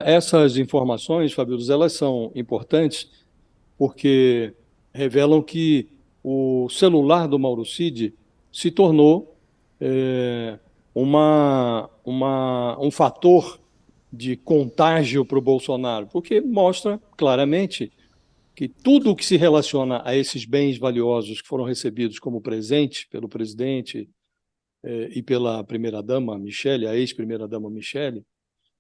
Essas informações, Fabíola, elas são importantes porque revelam que o celular do Mauro Cid se tornou é, um fator de contágio para o Bolsonaro, porque mostra claramente que tudo o que se relaciona a esses bens valiosos que foram recebidos como presente pelo presidente e pela primeira-dama Michele, a ex-primeira-dama Michele,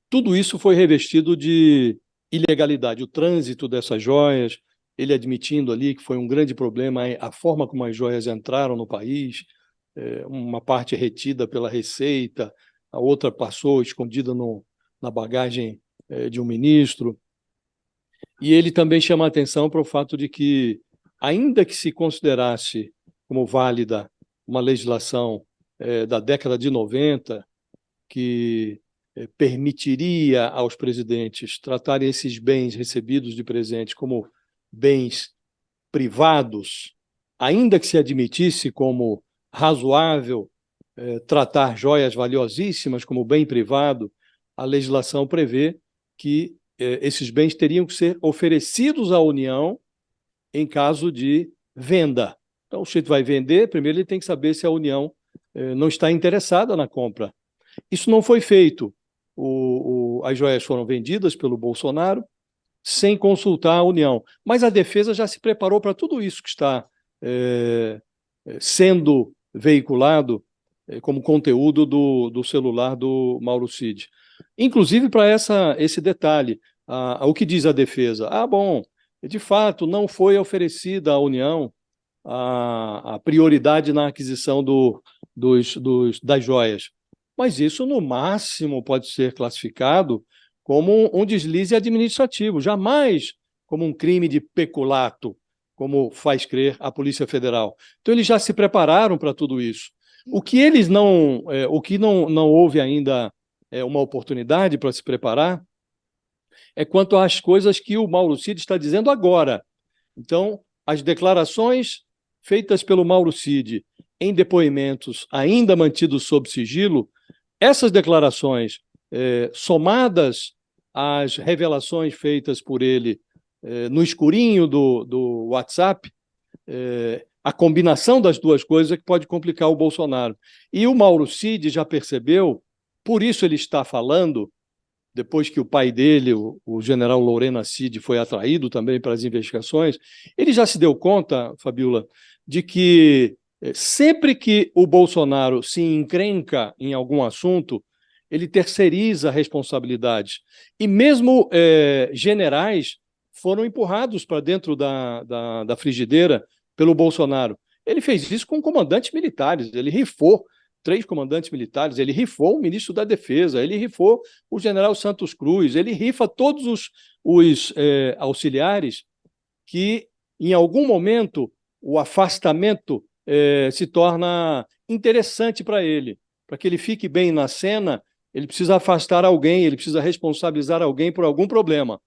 tudo isso foi revestido de ilegalidade. O trânsito dessas joias, ele admitindo ali que foi um grande problema a forma como as joias entraram no país, uma parte retida pela Receita, a outra passou escondida na bagagem de um ministro. E ele também chama a atenção para o fato de que, ainda que se considerasse como válida uma legislação da década de 90, que permitiria aos presidentes tratarem esses bens recebidos de presente como bens privados, ainda que se admitisse como razoável tratar joias valiosíssimas como bem privado, a legislação prevê que esses bens teriam que ser oferecidos à União em caso de venda. Então, o sujeito vai vender, primeiro ele tem que saber se a União não está interessada na compra. Isso não foi feito. As joias foram vendidas pelo Bolsonaro sem consultar a União. Mas a defesa já se preparou para tudo isso que está sendo veiculado como conteúdo do celular do Mauro Cid. Inclusive para esse detalhe, o que diz a defesa? Bom, de fato, não foi oferecida à União a prioridade na aquisição das joias. Mas isso, no máximo, pode ser classificado como um deslize administrativo, jamais como um crime de peculato, como faz crer a Polícia Federal. Então, eles já se prepararam para tudo isso. O que não houve ainda uma oportunidade para se preparar é quanto às coisas que o Mauro Cid está dizendo agora. Então, as declarações feitas pelo Mauro Cid em depoimentos ainda mantidos sob sigilo, essas declarações, somadas às revelações feitas por ele no escurinho do WhatsApp, a combinação das duas coisas é que pode complicar o Bolsonaro. E o Mauro Cid já percebeu, por isso ele está falando, depois que o pai dele, o general Lorena Cid, foi atraído também para as investigações, ele já se deu conta, Fabíola, de que sempre que o Bolsonaro se encrenca em algum assunto, ele terceiriza responsabilidades. E mesmo generais foram empurrados para dentro da frigideira pelo Bolsonaro. Ele fez isso com comandantes militares, ele rifou 3 comandantes militares, ele rifou o ministro da Defesa, ele rifou o general Santos Cruz, ele rifa todos os auxiliares que, em algum momento, o afastamento se torna interessante para ele. Para que ele fique bem na cena, ele precisa afastar alguém, ele precisa responsabilizar alguém por algum problema.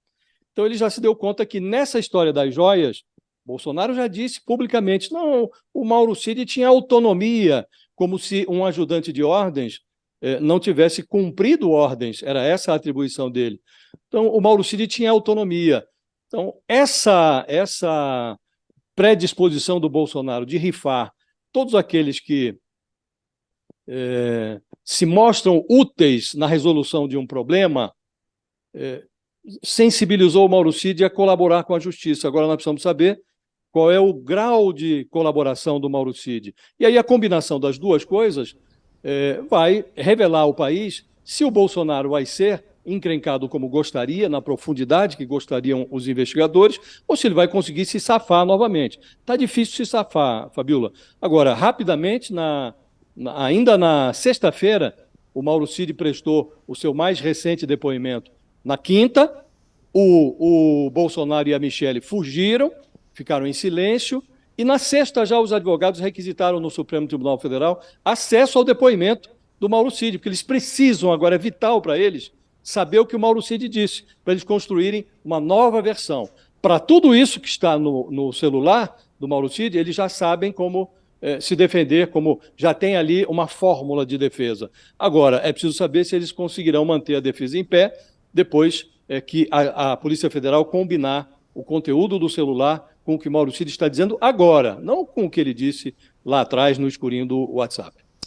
Então, ele já se deu conta que, nessa história das joias, Bolsonaro já disse publicamente, não, o Mauro Cid tinha autonomia, como se um ajudante de ordens não tivesse cumprido ordens, era essa a atribuição dele. Então, o Mauro Cid tinha autonomia. Então, essa predisposição do Bolsonaro de rifar todos aqueles que se mostram úteis na resolução de um problema, sensibilizou o Mauro Cid a colaborar com a justiça. Agora nós precisamos saber qual é o grau de colaboração do Mauro Cid. E aí a combinação das duas coisas vai revelar ao país se o Bolsonaro vai ser encrencado como gostaria, na profundidade que gostariam os investigadores, ou se ele vai conseguir se safar novamente. Está difícil se safar, Fabíola. Agora, rapidamente, ainda na sexta-feira, o Mauro Cid prestou o seu mais recente depoimento. Na quinta, o Bolsonaro e a Michele fugiram, ficaram em silêncio, e na sexta já os advogados requisitaram no Supremo Tribunal Federal acesso ao depoimento do Mauro Cid, porque eles precisam, agora é vital para eles, saber o que o Mauro Cid disse, para eles construírem uma nova versão. Para tudo isso que está no celular do Mauro Cid, eles já sabem como se defender, como já tem ali uma fórmula de defesa. Agora, é preciso saber se eles conseguirão manter a defesa em pé depois que a Polícia Federal combinar o conteúdo do celular com o que Mauro Cid está dizendo agora, não com o que ele disse lá atrás no escurinho do WhatsApp.